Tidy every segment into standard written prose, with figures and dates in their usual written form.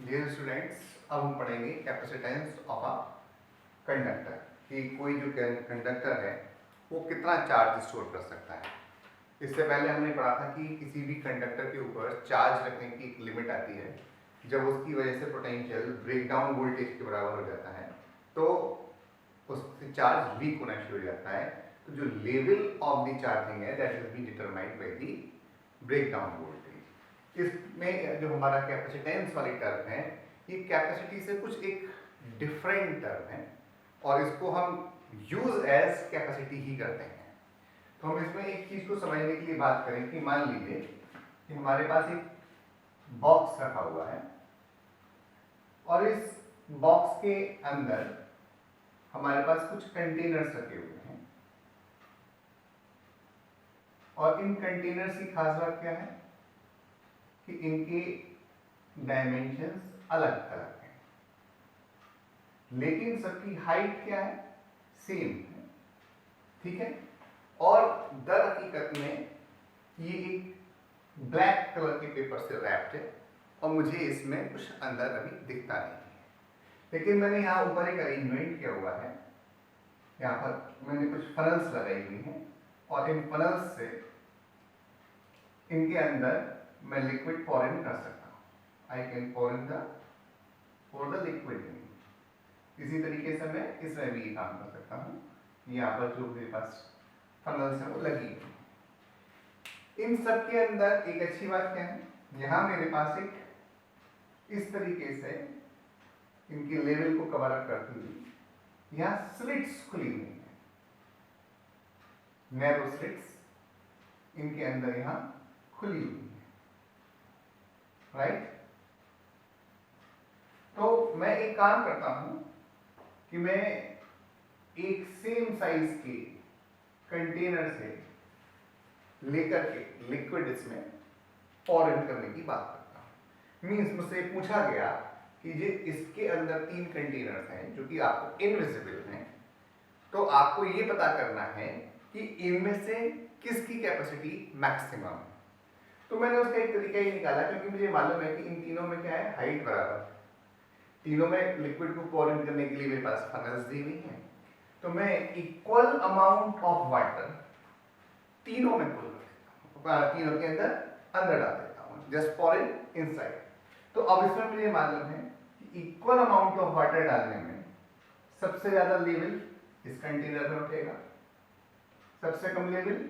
Dear students, अब हम पढ़ेंगे कैपेसिटेंस ऑफ अ कंडक्टर कि कोई जो कंडक्टर है वो कितना चार्ज स्टोर कर सकता है। इससे पहले हमने पढ़ा था कि किसी भी कंडक्टर के ऊपर चार्ज रखने की एक लिमिट आती है। जब उसकी वजह से पोटेंशियल ब्रेकडाउन वोल्टेज के बराबर हो जाता है तो उससे चार्ज वीक होना शुरू हो जाता है। तो जो लेवल ऑफ द चार्जिंग है that will be determined by the breakdown voltage. इसमें जो हमारा कैपेसिटेंस वाली टर्म है ये कैपेसिटी से कुछ एक डिफरेंट टर्म है और इसको हम यूज एज कैपेसिटी ही करते हैं। तो हम इसमें एक चीज को समझने के लिए बात करें कि मान लीजिए कि हमारे पास एक बॉक्स रखा हुआ है और इस बॉक्स के अंदर हमारे पास कुछ कंटेनर्स रखे हुए हैं और इन कंटेनर्स की खास बात क्या है कि इनके डायमेंशंस अलग अलग हैं, लेकिन सबकी हाइट क्या है, सेम है। ठीक है। और दर हकीकत में ये एक ब्लैक कलर के पेपर से रैप्ड है और मुझे इसमें कुछ अंदर अभी दिखता नहीं है, लेकिन मैंने यहाँ ऊपर एक अरेंजमेंट किया हुआ है। यहाँ पर मैंने कुछ फनल्स लगाई हुई हैं और इन फनल्स से इनके अंदर मैं लिक्विड पोर इन कर सकता हूँ। I can pour in the liquid in. इसी तरीके से मैं इसमें भी काम कर सकता हूँ। यहाँ पर जो मेरे पास फनल्स है वो लगी हुई। इन सब के अंदर एक अच्छी बात क्या है, यहाँ मेरे पास एक इस तरीके से इनके लेवल को कवर अप करती हुई यहाँ स्लिट्स खुली हुई है, नैरो स्लिट्स इनके अंदर यहाँ खुली हुई है, राइट। तो मैं एक काम करता हूं कि मैं एक सेम साइज के कंटेनर से लेकर के लिक्विड इसमें पोर इन करने की बात करता हूं। मीन्स मुझसे पूछा गया कि ये इसके अंदर 3 कंटेनर्स हैं जो कि आपको इनविजिबल हैं, तो आपको ये पता करना है कि इनमें से किसकी कैपेसिटी मैक्सिमम है। तो मैंने उसका एक तरीका ही निकाला, क्योंकि मुझे मालूम है कि इन तीनों में क्या है, हाइट बराबर। तीनों में लिक्विड को पोर इन करने के लिए मेरे पास फनल्स दी हुई हैं, तो मैं इक्वल अमाउंट ऑफ वाटर तीनों में पुल तीनों के अंदर अंदर डाल देता हूँ, जस्ट पोर इन इनसाइड। तो अब इसमें मुझे मालूम है कि इक्वल अमाउंट ऑफ वाटर डालने में सबसे ज्यादा लेवल इस कंटेनर में उठेगा, सबसे कम लेवल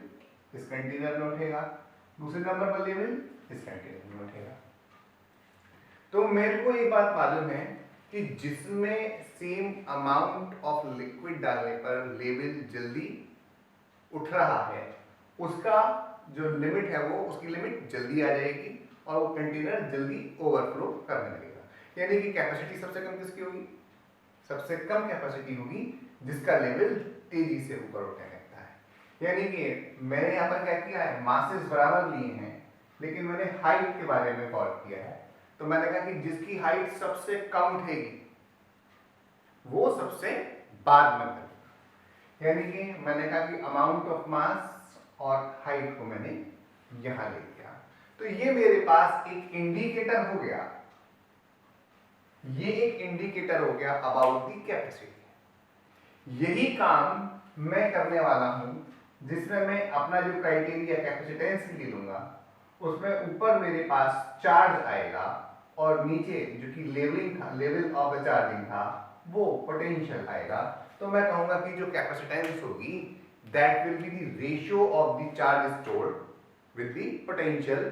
इस कंटेनर में उठेगा, दूसरे नंबर पर लेवल इस कंटेनर में उठेगा। तो मेरे को ये बात मालूम है कि जिसमें सेम अमाउंट ऑफ लिक्विड डालने पर लेवल जल्दी उठ रहा है उसका जो लिमिट है वो उसकी लिमिट जल्दी आ जाएगी और वो कंटेनर जल्दी ओवरफ्लो करने लगेगा। यानी कि कैपेसिटी सबसे कम किसकी होगी, सबसे कम कैपेसिटी होगी जिसका लेवल तेजी से ऊपर उठने लगता है। यानी कि मैंने यहाँ पर क्या किया है, मासेस बराबर लिए हैं लेकिन मैंने हाइट के बारे में गौर किया है। तो मैंने कहा कि जिसकी हाइट सबसे कम उठेगी वो सबसे बाद में करेगा। यानी कि मैंने कहा कि अमाउंट ऑफ मास और हाइट को मैंने यहां ले लिया। तो ये मेरे पास एक इंडिकेटर हो गया, ये एक इंडिकेटर हो गया अबाउट द कैपेसिटी। यही काम मैं करने वाला हूं जिसमें मैं अपना जो क्राइटेरिया कैपेसिटेंस ले लूंगा, उसमें ऊपर मेरे पास चार्ज आएगा और नीचे जो कि लेवलिंग था, लेवल ऑफ द चार्जिंग था, वो पोटेंशियल आएगा। तो मैं कहूंगा कि जो कैपेसिटेंस होगी that will be the ratio of the charge stored with the potential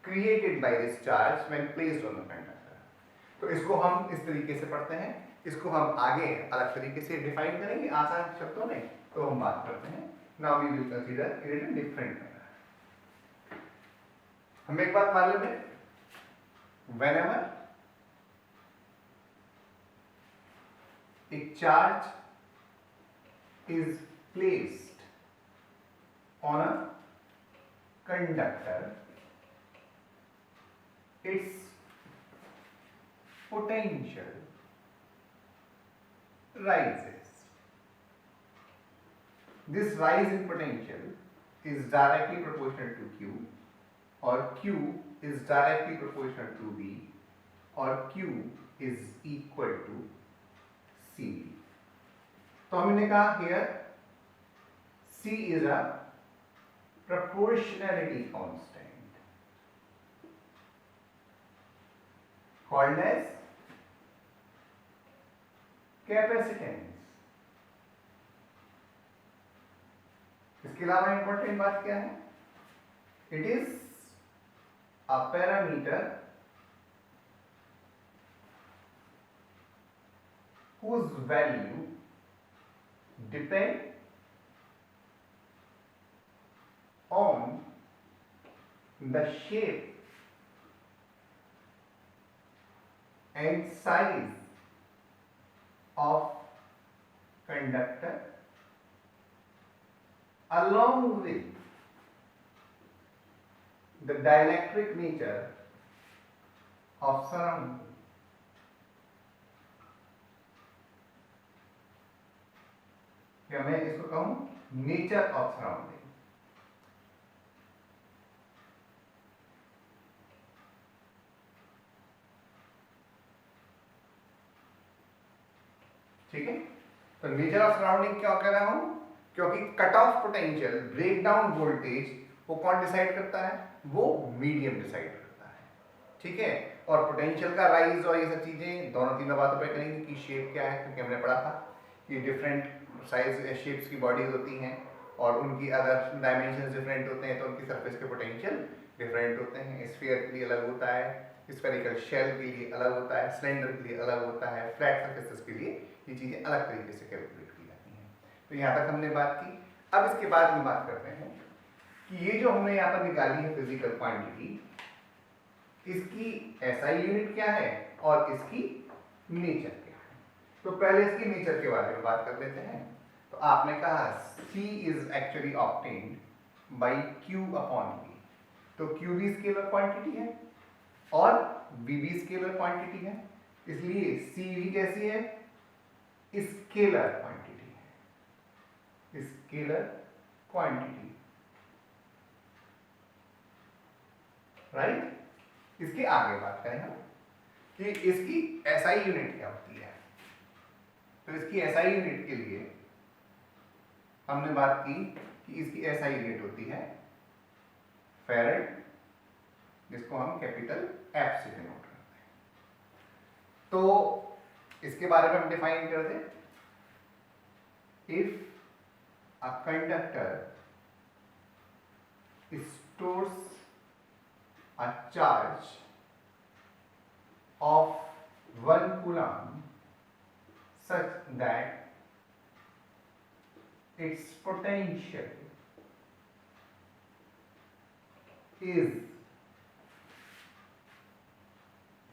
created by this charge when placed on the conductor. तो इसको हम इस तरीके से पढ़ते हैं, इसको हम आगे अलग तरीके से डिफाइन करेंगे आसान शब्दों में, तो हम बात करते हैं। Now we will consider it in different manner. हमें एक बात मालूम है, whenever a charge is placed on a conductor, its potential rises. This rise in potential is directly proportional to Q, or Q is directly proportional to the और Q is equal to C। तो हमने कहा here C is a proportionality constant called as capacitance। इसके अलावा important बात क्या है? It is a parameter whose value depend on the shape and size of conductor along with the dielectric nature of surrounding। क्या मैं इसको कहूं nature of surrounding. ठीक है, तो नेचर ऑफ सराउंडिंग क्यों कह रहा हूं? क्योंकि cut off potential break down voltage वो कौन डिसाइड करता है? वो मीडियम डिसाइड करता है। ठीक है, और पोटेंशियल का राइज और ये सब चीजें दोनों तीनों बातों पर करेंगे कि शेप क्या है, क्योंकि हमने पढ़ा था कि डिफरेंट साइज शेप्स की बॉडीज होती हैं और उनकी अदर डायमेंशंस डिफरेंट होते हैं, तो उनकी सरफेस के पोटेंशियल डिफरेंट होते हैं। स्फीयर के लिए अलग होता है, स्फेरिकल शेल के लिए अलग होता है, सिलेंडर के लिए अलग होता है, फ्लैट सरफेसेस के लिए ये चीज़ें अलग तरीके से कैलकुलेट की जाती हैं। तो यहाँ तक हमने बात की। अब इसके बाद हम बात करते हैं कि ये जो हमने यहाँ पर निकाली है फिजिकल क्वांटिटी, इसकी SI यूनिट क्या है और इसकी नेचर क्या है। तो पहले इसकी नेचर के बारे में बात कर लेते हैं। तो आपने कहा C is actually obtained by Q upon V। तो Q भी स्केलर क्वांटिटी है और V भी स्केलर क्वांटिटी है, इसलिए C भी कैसी है? स्केलर क्वांटिटी है, स्केलर क्वांटिटी, राइट। इसके आगे बात करें हम कि इसकी SI यूनिट क्या होती है। तो इसकी SI यूनिट के लिए हमने बात की कि इसकी SI यूनिट होती है फैराड, जिसको हम कैपिटल F से डिनोट करते हैं। तो इसके बारे में हम डिफाइन कर दें। If a conductor stores a charge of 1 coulomb such that its potential is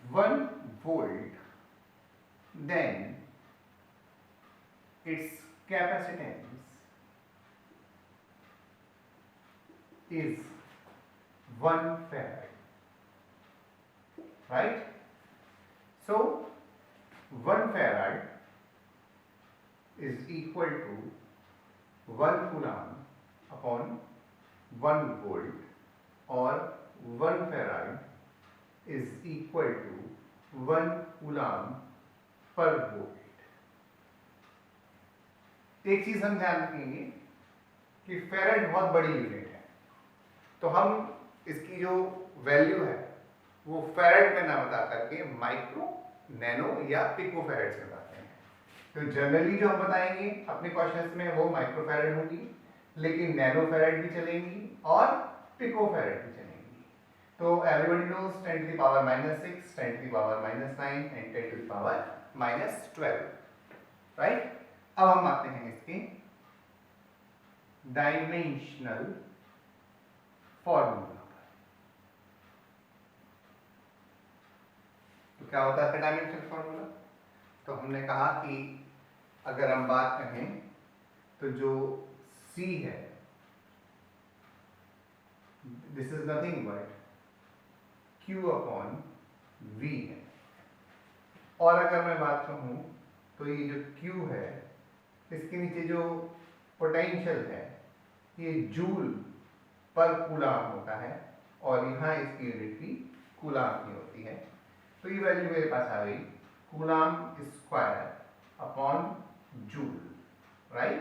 1 volt, then its capacitance is 1 farad, right? So 1 farad is equal to 1 coulomb upon 1 volt, or 1 farad is equal to 1 coulomb per volt। एक चीज हम ध्यान रखेंगे कि farad बहुत बड़ी unit है, तो हम इसकी जो वैल्यू है वो फेराड में ना बता करके माइक्रो, नैनो या पिको फेराड से बताते हैं। तो जनरली जो हम बताएंगे अपने क्वेश्चंस में वो माइक्रो फेराड होगी, लेकिन नैनो फेराड भी चलेंगी और पिको फेराड भी चलेंगी। तो everybody knows 10 to the power -6, 10 to the power -9 and 10 to the power -12, right. अब हम आते हैं इसके डायमेंशनल फॉर्मूला। तो क्या होता है डायमेंशनल फॉर्मूला? तो हमने कहा कि अगर हम बात करें तो जो C है, this is nothing but Q upon V है, और अगर मैं बात कहूं तो ये जो Q है इसके नीचे जो पोटेंशियल है ये जूल पर कूलाम होता है, और यहाँ इसकी यूनिट भी कूलाम की होती है। तो ये वैल्यू मेरे पास आ गई coulomb square upon joule, right.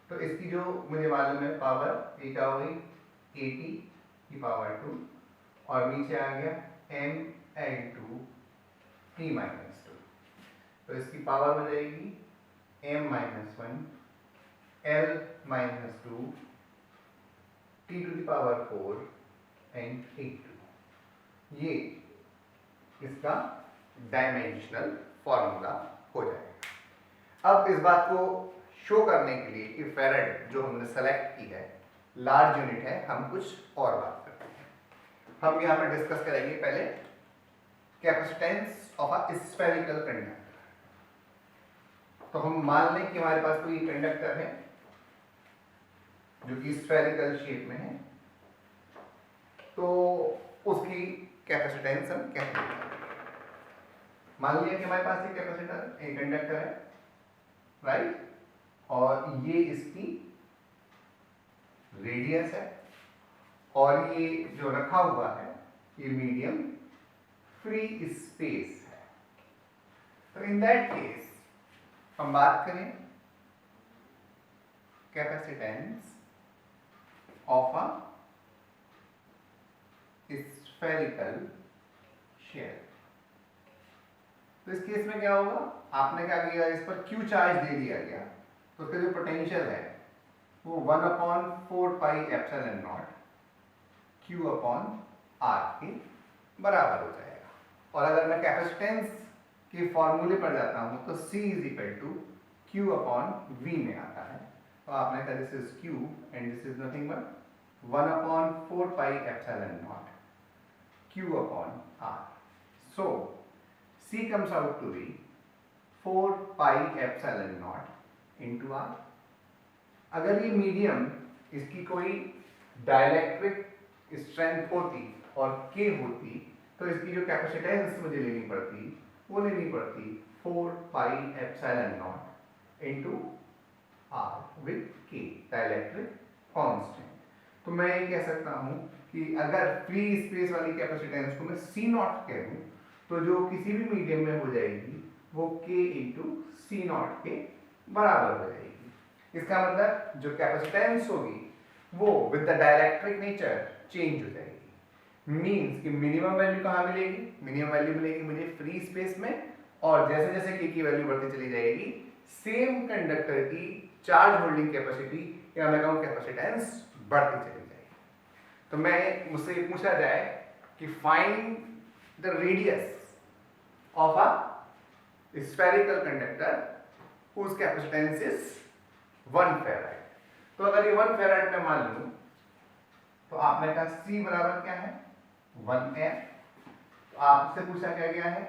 तो इसकी जो मुझे मालूम है पावर, ये क्या हो गई 80 की पावर 2 और नीचे आ गया ml2 t माइनस 2। तो इसकी पावर हो जाएगी m minus 1 l minus 2 t to the power 4 and 82। ये इसका डायमेंशनल फॉर्मूला हो जाएगा। अब इस बात को शो करने के लिए कि फेरेड जो हमने सेलेक्ट की है लार्ज यूनिट है, हम कुछ और बात करते हैं। हम यहाँ पर डिस्कस करेंगे पहले capacitance of a spherical conductor. तो हम मान लें कि हमारे पास कोई कंडक्टर है जो कि स्फेरिकल शेप में है, तो उसकी कैपेसिटेंस हम कहते हैं। मान लिया कि हमारे पास एक कैपेसिटर, एक कंडक्टर है, राइट, और ये इसकी रेडियस है और ये जो रखा हुआ है ये मीडियम फ्री स्पेस है। तो इन दैट केस हम बात करें capacitance of a spherical shell. तो इस केस में क्या होगा, आपने क्या किया, इस पर क्यू चार्ज दे दिया गया, तो उसका जो पोटेंशियल है वो 1/4πε0 Q अपॉन R के बराबर हो जाएगा। और अगर मैं कैपेसिटेंस के फॉर्मूले पर जाता हूं तो C = Q अपॉन V में आता है। तो आपने कहा this is Q and this is nothing but 1/4πε0 Q upon R। So C comes out to be 4πε0 into R। अगर ये मीडियम, इसकी कोई डाइलेक्ट्रिक स्ट्रेंथ होती और K होती, तो इसकी जो कैपेसिटेंस मुझे लेनी पड़ती वो लेनी पड़ती 4πε0 into R with K, dielectric constant. तो मैं ये कह सकता हूं कि अगर फ्री स्पेस वाली कैपेसिटेंस को मैं C0 कह दूं, तो जो किसी भी मीडियम में हो जाएगी वो K इंटू C0 के बराबर हो जाएगी। इसका मतलब जो कैपेसिटेंस होगी वो with the dielectric nature change हो जाएगी। मींस कि मिनिमम वैल्यू कहाँ मिलेगी, मिनिमम वैल्यू मिलेगी मुझे फ्री स्पेस में, और जैसे जैसे K की वैल्यू बढ़ती चली जाएगी सेम कंडक्टर की चार्ज होल्डिंग कैपेसिटी या मैं कहूँ कैपेसिटेंस बढ़ती चली जाएगी। तो मैं मुझसे पूछा जाए कि find the radius of a spherical conductor whose capacitance is 1 farad। तो अगर ये 1 farad में मान लूं, तो आपने कहा C बराबर क्या है 1F। तो आपसे पूछा क्या गया है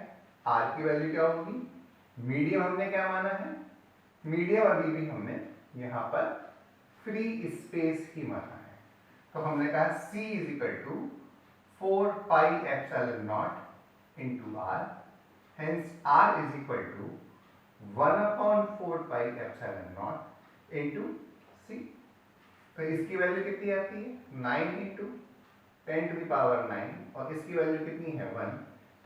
R की वैल्यू क्या होगी, मीडियम हमने क्या माना है, मीडियम अभी भी हमने यहां पर फ्री स्पेस ही माना है। तो हमने कहा C = 4πε0 into R, hence R is equal to 1/4πε0 into C। तो इसकी वैल्यू कितनी आती है 9 into 10 to the power 9 और इसकी वैल्यू कितनी है 1।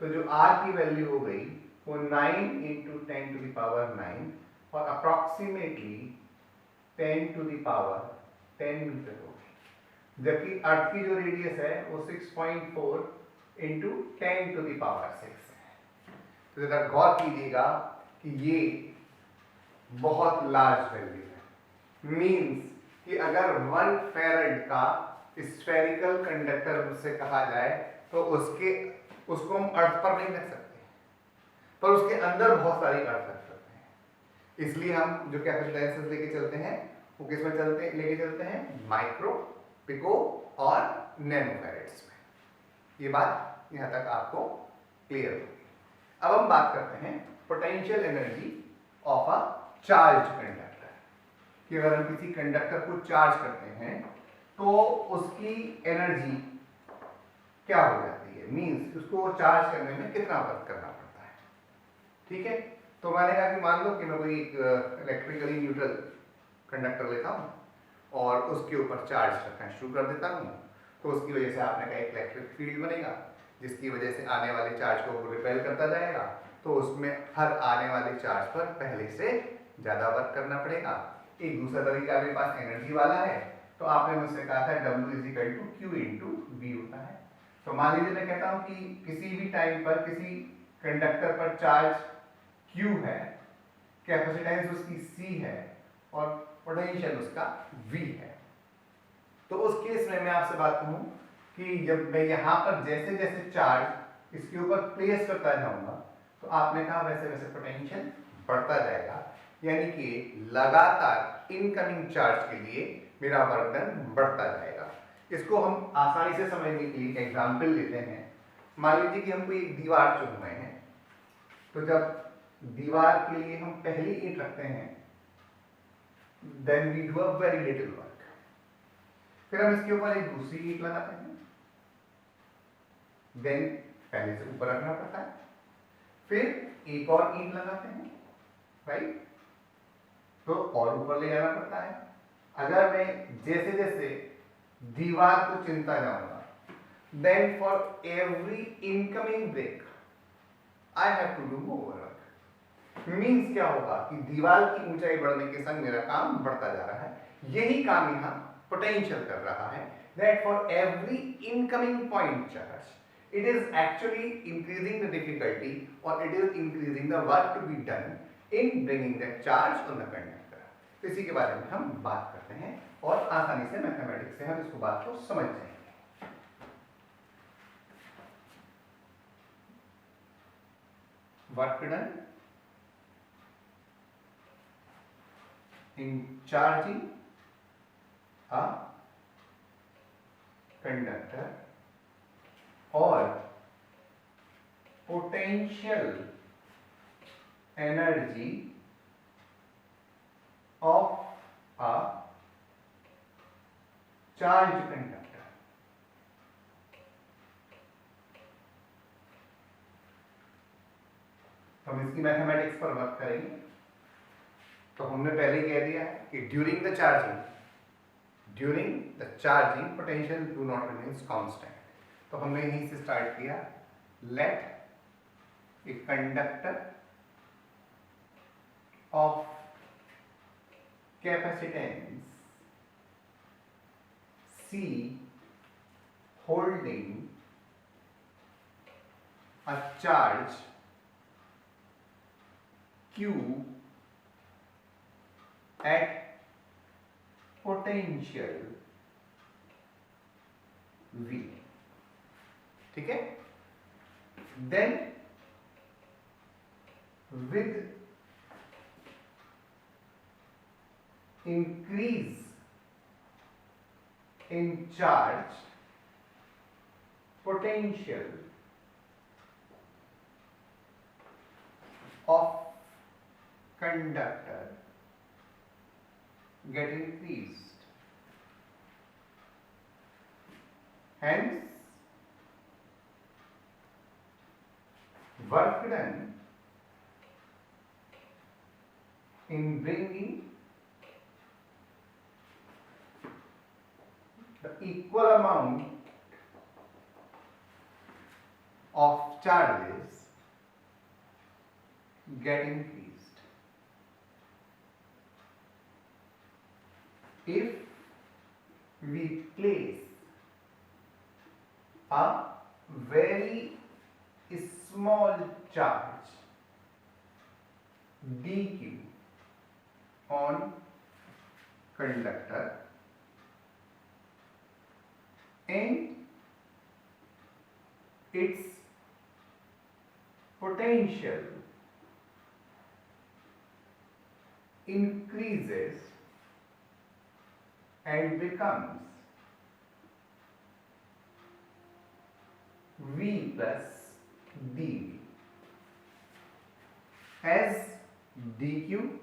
तो जो R की वैल्यू हो गई वो 9 into 10 to the power 9 और approximately 10 to the power 10 metre होगी। जबकि अर्थ की जो रेडियस है वो 6.4 into 10 to the power 6 है। तो जरा गौर कीजिएगा कि ये बहुत लार्ज वैल्यू है। मींस कि अगर 1 फैराड का स्फेरिकल कंडक्टर मुझसे कहा जाए तो उसको हम अर्थ पर नहीं रख सकते, पर उसके अंदर बहुत सारी अर्थ रख सकते हैं। इसलिए हम जो कैपेसिटेंसेस लेके चलते हैं वो किस में लेके चलते हैं, माइक्रो, पिको और नैनो फैराड्स में। ये बात यहाँ तक आपको क्लियर होगी। अब हम बात करते हैं potential energy of a charge conductor कि अगर हम किसी कंडक्टर को चार्ज करते हैं तो उसकी एनर्जी क्या हो जाती है, मींस उसको चार्ज करने में कितना वर्क करना पड़ता है। ठीक है, तो मैंने कहा कि मान लो कि मैं कोई इलेक्ट्रिकली न्यूट्रल कंडक्टर लेता हूं और उसके ऊपर चार्ज रखना शुरू कर देता हूं, तो उसकी वजह से आपने कहा एक इलेक्ट्रिक फील्ड बनेगा। जिसकी वजह से आने वाले चार्ज को वो रिपेल करता जाएगा, तो उसमें हर आने वाले चार्ज पर पहले से ज़्यादा वर्क करना पड़ेगा। एक दूसरा तरीका मेरे पास एनर्जी वाला है, तो आपने मुझसे कहा था W is equal to Q into V होता है। तो मान लीजिए मैं कहता हूँ कि किसी भी टाइम पर किसी कंडक्टर पर चार्ज Q है, कैपेसिटेंस उसकी C है और पोटेंशियल उसका V है। तो उस केस में मैं आपसे बात कहूँ कि जब मैं यहाँ पर जैसे जैसे चार्ज इसके ऊपर प्लेस करता जाऊंगा, तो आपने कहा वैसे वैसे पोटेंशियल बढ़ता जाएगा, यानी कि लगातार इनकमिंग चार्ज के लिए मेरा वर्क डन बढ़ता जाएगा। इसको हम आसानी से समझने के लिए एग्जाम्पल लेते हैं। मान लीजिए कि हम कोई एक दीवार चुन रहे हैं, तो जब दीवार के लिए हम पहली ईंट रखते हैं, then we do a very little work. फिर हम इसके ऊपर एक दूसरी ईंट लगाते हैं, देन पहले से ऊपर रखना पड़ता है, फिर एक और ईंट लगाते हैं, राइट, तो और ऊपर ले जाना पड़ता है। अगर मैं जैसे जैसे दीवार को चुनता जाऊंगा, then for every incoming brick I have to do more work. Means क्या होगा कि दीवार की ऊंचाई बढ़ने के संग मेरा काम बढ़ता जा रहा है। यही काम यहां पोटेंशियल कर रहा है, that for every incoming point charge it is actually increasing the difficulty or it is increasing the work to be done in bringing that charge on the conductor। तो इसी के बारे में हम बात करते हैं और आसानी से मैथमेटिक्स से हम इसको बात को समझ जाएंगे। work done in charging a conductor or potential energy of a charged conductor। तो हम इसकी मैथमेटिक्स पर वर्क करेंगे। तो हमने पहले कह दिया है कि during the charging potential do not remains constant. तो हमने यहीं से स्टार्ट किया, let a conductor of capacitance C holding a charge Q at potential V। ठीक है, then with increase in charge potential of conductor get increased, hence work done in bringing the equal amount of charges get increased। If we place a very small charge dq on conductor and its potential increases and becomes V plus dV, as dq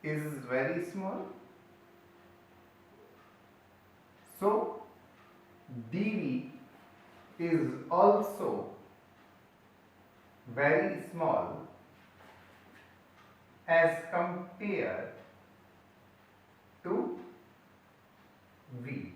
is very small, so dV is also very small as compared to V।